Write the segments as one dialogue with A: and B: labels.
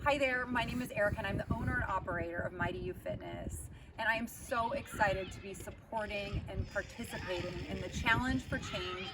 A: Hi there, my name is Erica and I'm the owner and operator of Mighty You Fitness. And I am so excited to be supporting and participating in the Challenge for Change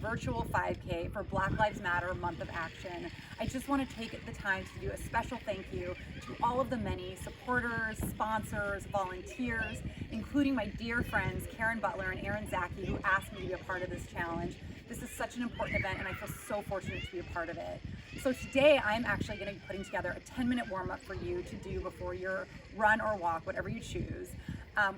A: virtual 5K for Black Lives Matter Month of Action. I just want to take the time to do a special thank you to all of the many supporters, sponsors, volunteers, including my dear friends Karen Butler and Aaron Zaki, who asked me to be a part of this challenge. This is such an important event and I feel so fortunate to be a part of it. So today I'm actually going to be putting together a 10-minute warm-up for you to do before your run or walk, whatever you choose.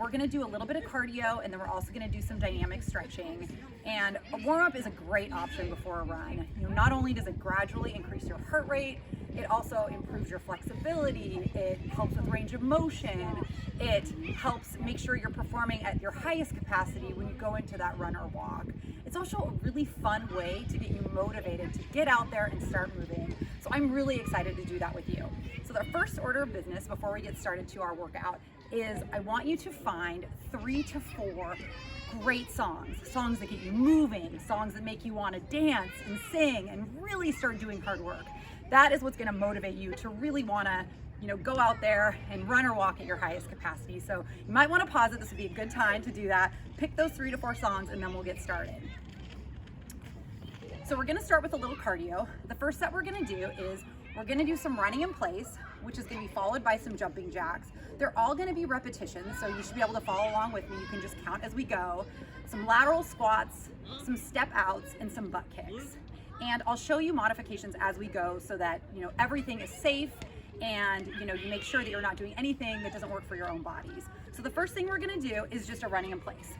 A: We're going to do a little bit of cardio and then we're also going to do some dynamic stretching. And a warm-up is a great option before a run. Not only does it gradually increase your heart rate, it also improves your flexibility, it helps with range of motion, it helps make sure you're performing at your highest capacity when you go into that run or walk. It's also a really fun way to get you motivated to get out there and start moving. So I'm really excited to do that with you. So the first order of business before we get started to our workout is I want you to find 3 to 4 great songs that get you moving, songs that make you want to dance and sing and really start doing hard work. That is what's going to motivate you to really want to go out there and run or walk at your highest capacity. So you might want to pause it. This would be a good time to do that. Pick those 3 to 4 songs and then we'll get started. So we're going to start with a little cardio. The first set we're going to do is we're going to do some running in place, which is going to be followed by some jumping jacks. They're all going to be repetitions, so you should be able to follow along with me. You can just count as we go. Some lateral squats, some step outs, and some butt kicks. And I'll show you modifications as we go so that everything is safe and you make sure that you're not doing anything that doesn't work for your own bodies. So the first thing we're going to do is just a running in place.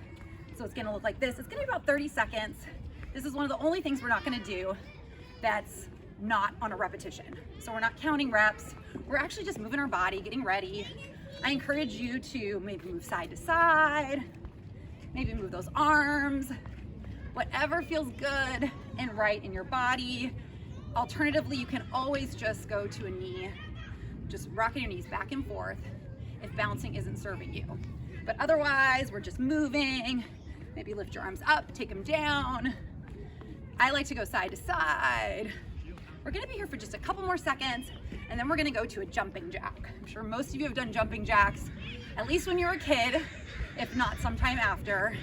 A: So it's going to look like this. It's going to be about 30 seconds. This is one of the only things we're not going to do that's not on a repetition. So we're not counting reps. We're actually just moving our body, getting ready. I encourage you to maybe move side to side, maybe move those arms, whatever feels good and right in your body. Alternatively, you can always just go to a knee, just rocking your knees back and forth if bouncing isn't serving you. But otherwise, we're just moving. Maybe lift your arms up, take them down. I like to go side to side. We're gonna be here for just a couple more seconds and then we're gonna go to a jumping jack. I'm sure most of you have done jumping jacks, at least when you were a kid, if not sometime after.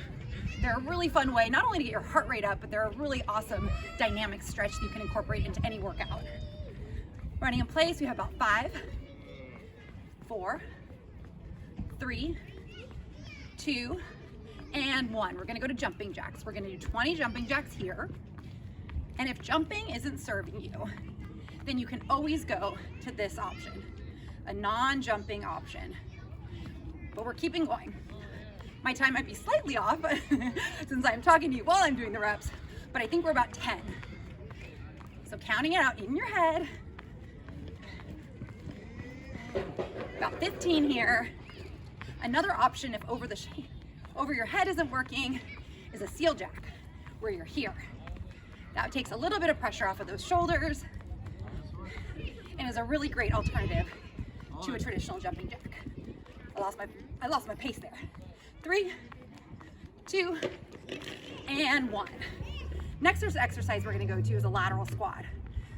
A: They're a really fun way, not only to get your heart rate up, but they're a really awesome dynamic stretch that you can incorporate into any workout. Running in place, we have about 5, 4, 3, 2, and 1. We're gonna go to jumping jacks. We're gonna do 20 jumping jacks here. And if jumping isn't serving you, then you can always go to this option, a non-jumping option. But we're keeping going. My time might be slightly off since I'm talking to you while I'm doing the reps, but I think we're about 10. So counting it out in your head, about 15 here. Another option if over your head isn't working is a seal jack, where you're here. That takes a little bit of pressure off of those shoulders and is a really great alternative to a traditional jumping jack. I lost my pace there. 3, 2, and 1. Next exercise we're gonna go to is a lateral squat.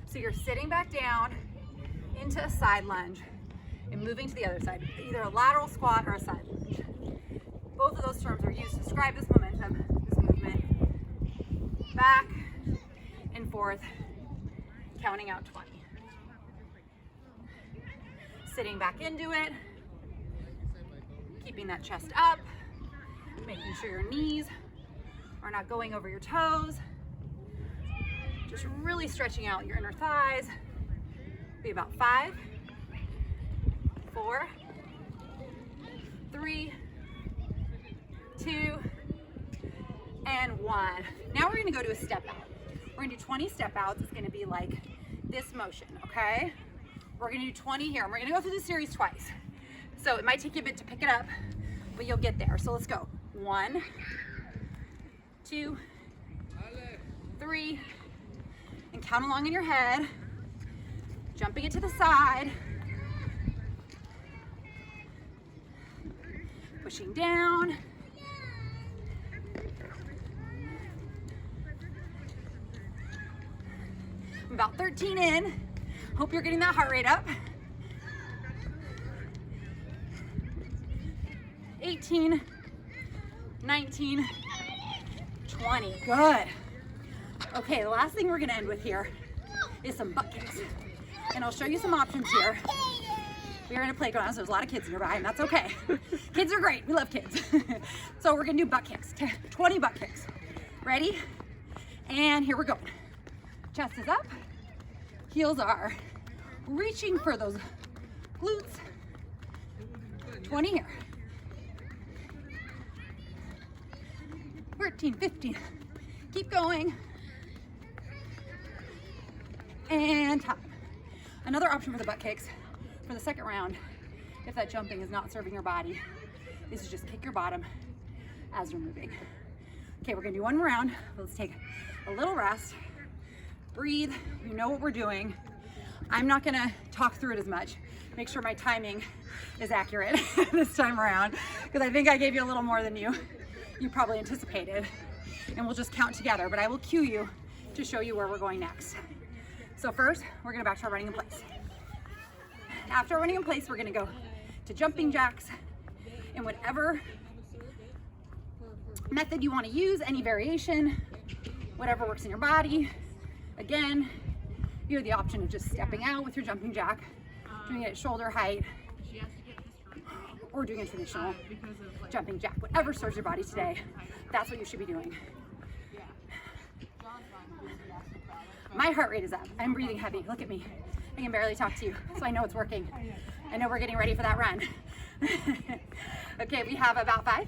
A: So you're sitting back down into a side lunge and moving to the other side, either a lateral squat or a side lunge. Both of those terms are used to describe this momentum, this movement. Back and forth, counting out 20. Sitting back into it, keeping that chest up, making sure your knees are not going over your toes, just really stretching out your inner thighs. Be about 5, 4, 3, 2, and 1. Now we're gonna go to a step out. We're gonna do 20 step outs. It's gonna be like this motion, okay? We're gonna do 20 here, and we're gonna go through this series twice. So it might take you a bit to pick it up, but you'll get there. So let's go. 1, 2, 3, and count along in your head. Jumping it to the side. Pushing down. I'm about 13 in. Hope you're getting that heart rate up. 18, 19, 20. Good. Okay, the last thing we're gonna end with here is some butt kicks. And I'll show you some options here. We are in a playground, so there's a lot of kids nearby, and that's okay. Kids are great, we love kids. So we're gonna do butt kicks, 20 butt kicks. Ready? And here we're going. Chest is up, heels are reaching for those glutes. 20 here. 13, 15, keep going. And time. Another option for the butt kicks for the second round, if that jumping is not serving your body, is to just kick your bottom as you're moving. Okay, we're gonna do one round. Let's take a little rest, breathe. You know what we're doing. I'm not gonna talk through it as much. Make sure my timing is accurate this time around, because I think I gave you a little more than you probably anticipated. And we'll just count together, but I will cue you to show you where we're going next. So first, we're gonna back to our running in place. After running in place, we're gonna go to jumping jacks in whatever method you wanna use, any variation, whatever works in your body. Again, you have the option of just stepping out with your jumping jack, doing it at shoulder height, or doing a traditional jumping jack. Whatever serves your body today, that's what you should be doing. My heart rate is up. I'm breathing heavy. Look at me. I can barely talk to you, so I know it's working. I know we're getting ready for that run. Okay, we have about 5,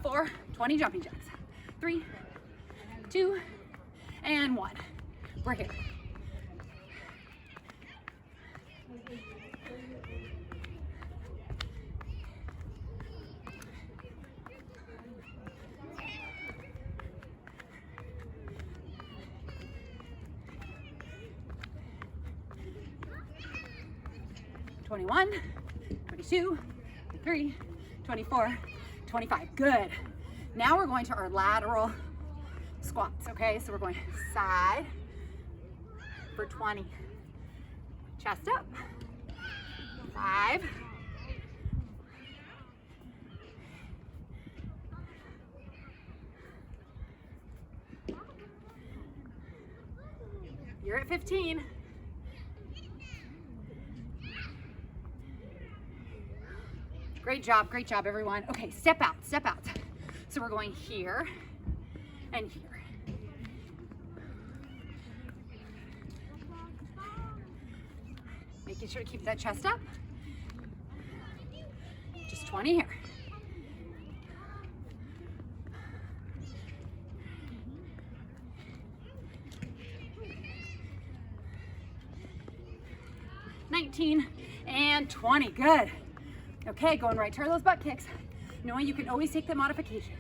A: 4, 20 jumping jacks. 3, 2, and 1. We're here. "21, 22, 23, 24, 25. Good. Now we're going to our lateral squats, okay? So we're going side for 20. Chest up. 5. You're at 15. Great job, everyone. Okay, step out, step out. So we're going here and here. Making sure to keep that chest up. Just 20 here. "19 and 20, good. Okay, going right to those butt kicks, knowing you can always take the modification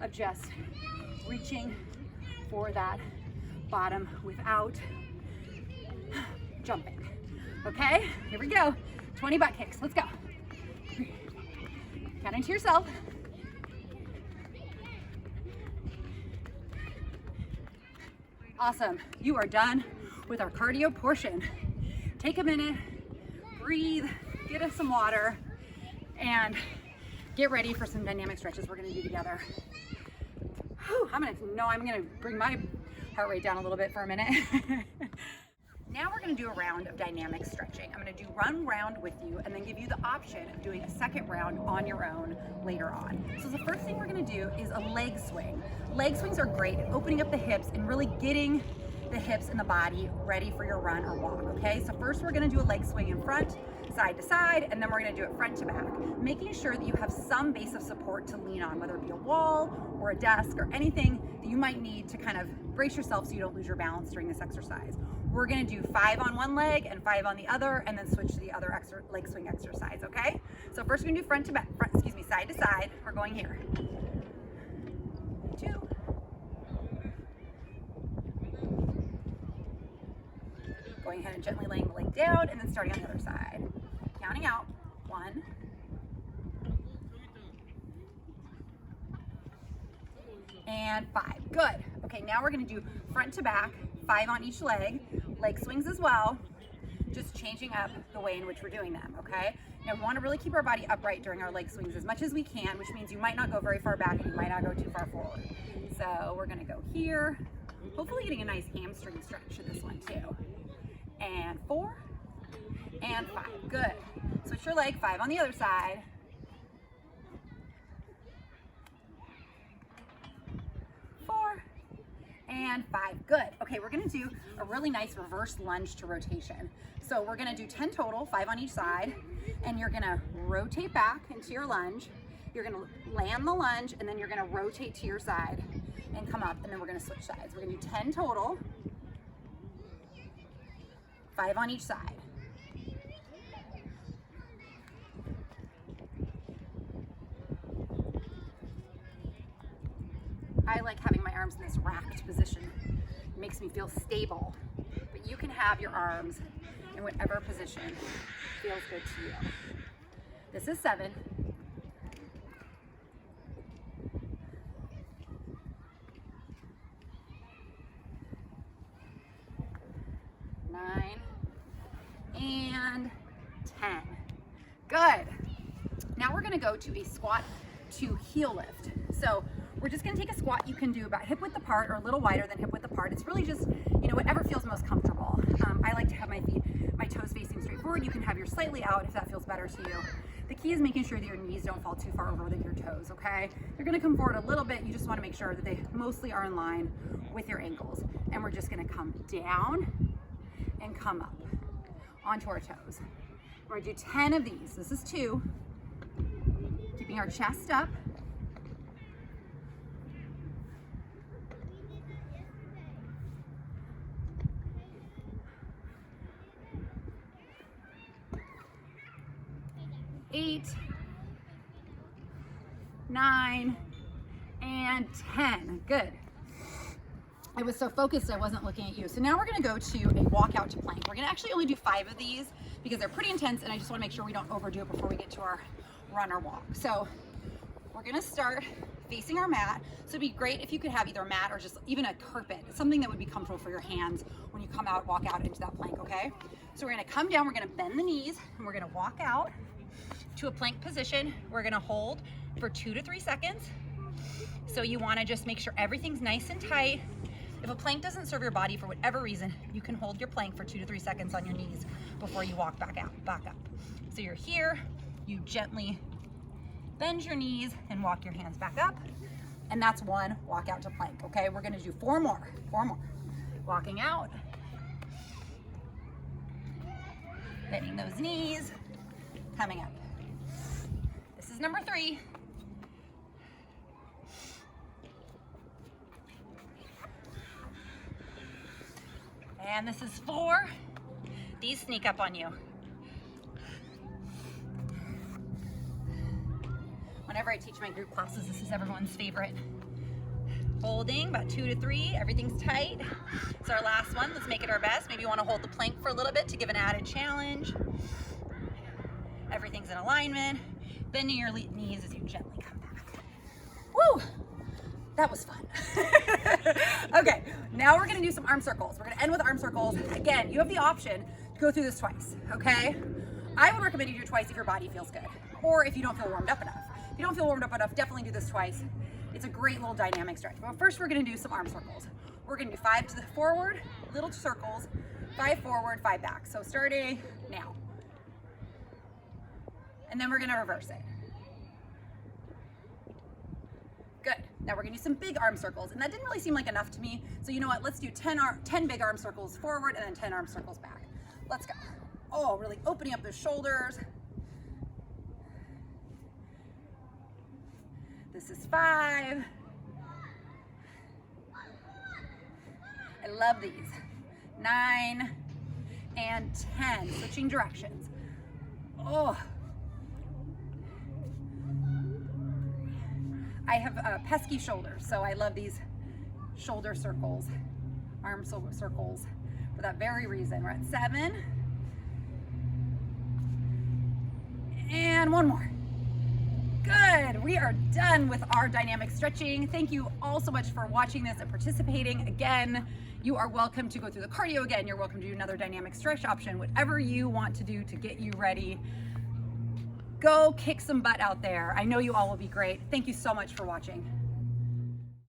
A: of just reaching for that bottom without jumping. Okay, here we go. 20 butt kicks, let's go. Count into yourself. Awesome, you are done with our cardio portion. Take a minute, breathe, get us some water, and get ready for some dynamic stretches we're gonna do together. Whew, I'm gonna bring my heart rate down a little bit for a minute. Now we're gonna do a round of dynamic stretching. I'm gonna do one round with you and then give you the option of doing a second round on your own later on. So the first thing we're gonna do is a leg swing. Leg swings are great at opening up the hips and really getting the hips and the body ready for your run or walk, okay? So first we're gonna do a leg swing in front, side to side, and then we're gonna do it front to back, making sure that you have some base of support to lean on, whether it be a wall or a desk or anything that you might need to kind of brace yourself so you don't lose your balance during this exercise. We're gonna do 5 on one leg and 5 on the other, and then switch to the other leg swing exercise, okay? So first we're gonna do front to back, side to side. We're going here. 2. Going ahead and gently laying the leg down, and then starting on the other side. Counting out. 1. And 5. Good. Okay, now we're gonna do front to back, 5 on each leg swings as well, just changing up the way in which we're doing them, okay? Now we want to really keep our body upright during our leg swings as much as we can, which means you might not go very far back and you might not go too far forward. So we're going to go here, hopefully getting a nice hamstring stretch in this one too. And 4 and 5. Good. Switch your leg. 5 on the other side. 4 and 5. Good. Okay, we're going to do a really nice reverse lunge to rotation. So we're going to do 10 total, 5 on each side, and you're going to rotate back into your lunge. You're going to land the lunge, and then you're going to rotate to your side and come up, and then we're going to switch sides. We're going to do 10 total, 5 on each side. I like having my arms in this racked position. It makes me feel stable, but you can have your arms in whatever position feels good to you. This is 7. 9 and 10. Good. Now we're gonna go to a squat to heel lift. So we're just gonna take a squat you can do about hip width apart or a little wider than hip width apart. It's really just, whatever feels most comfortable. I like to have my toes facing straight forward. You can have yours slightly out if that feels better to you. The key is making sure that your knees don't fall too far over with your toes, okay? They're gonna come forward a little bit. You just wanna make sure that they mostly are in line with your ankles. And we're just gonna come down and come up onto our toes. We're gonna do 10 of these. This is 2. Keeping our chest up. Eight, 9, and 10. Good. I was so focused I wasn't looking at you. So now we're gonna go to a walkout to plank. We're gonna actually only do 5 of these because they're pretty intense and I just wanna make sure we don't overdo it before we get to our run or walk. So we're gonna start facing our mat. So it'd be great if you could have either a mat or just even a carpet, something that would be comfortable for your hands when you come out, walk out into that plank, okay? So we're gonna come down, we're gonna bend the knees, and we're gonna walk out to a plank position. We're gonna hold for 2 to 3 seconds. So you wanna just make sure everything's nice and tight. If a plank doesn't serve your body for whatever reason, you can hold your plank for 2 to 3 seconds on your knees before you walk back up. So you're here, you gently bend your knees and walk your hands back up. And that's 1 walk out to plank, okay? We're gonna do 4 more. Walking out, bending those knees, coming up. This is number 3. And this is 4. These sneak up on you. Whenever I teach my group classes, this is everyone's favorite. Holding about 2 to 3, everything's tight. It's our last one, let's make it our best. Maybe you wanna hold the plank for a little bit to give an added challenge. Everything's in alignment. Bending your knees as you gently come back. Woo! That was fun. Okay, now we're gonna do some arm circles. We're gonna end with arm circles. Again, you have the option to go through this twice, okay? I would recommend you do it twice if your body feels good, or if you don't feel warmed up enough. If you don't feel warmed up enough, definitely do this twice. It's a great little dynamic stretch. But first we're gonna do some arm circles. We're gonna do 5 to the forward, little circles, 5 forward, 5 back. So starting now. And then we're gonna reverse it. Good. Now we're gonna do some big arm circles, and that didn't really seem like enough to me. So you know what? Let's do 10 big arm circles forward and then 10 arm circles back. Let's go. Oh, really opening up those shoulders. This is 5. I love these. 9 and 10. Switching directions. Oh. I have pesky shoulders, so I love these shoulder circles, arm circles, for that very reason. We're at 7. And 1 more. Good, we are done with our dynamic stretching. Thank you all so much for watching this and participating. Again, you are welcome to go through the cardio again. You're welcome to do another dynamic stretch option, whatever you want to do to get you ready. Go kick some butt out there. I know you all will be great. Thank you so much for watching.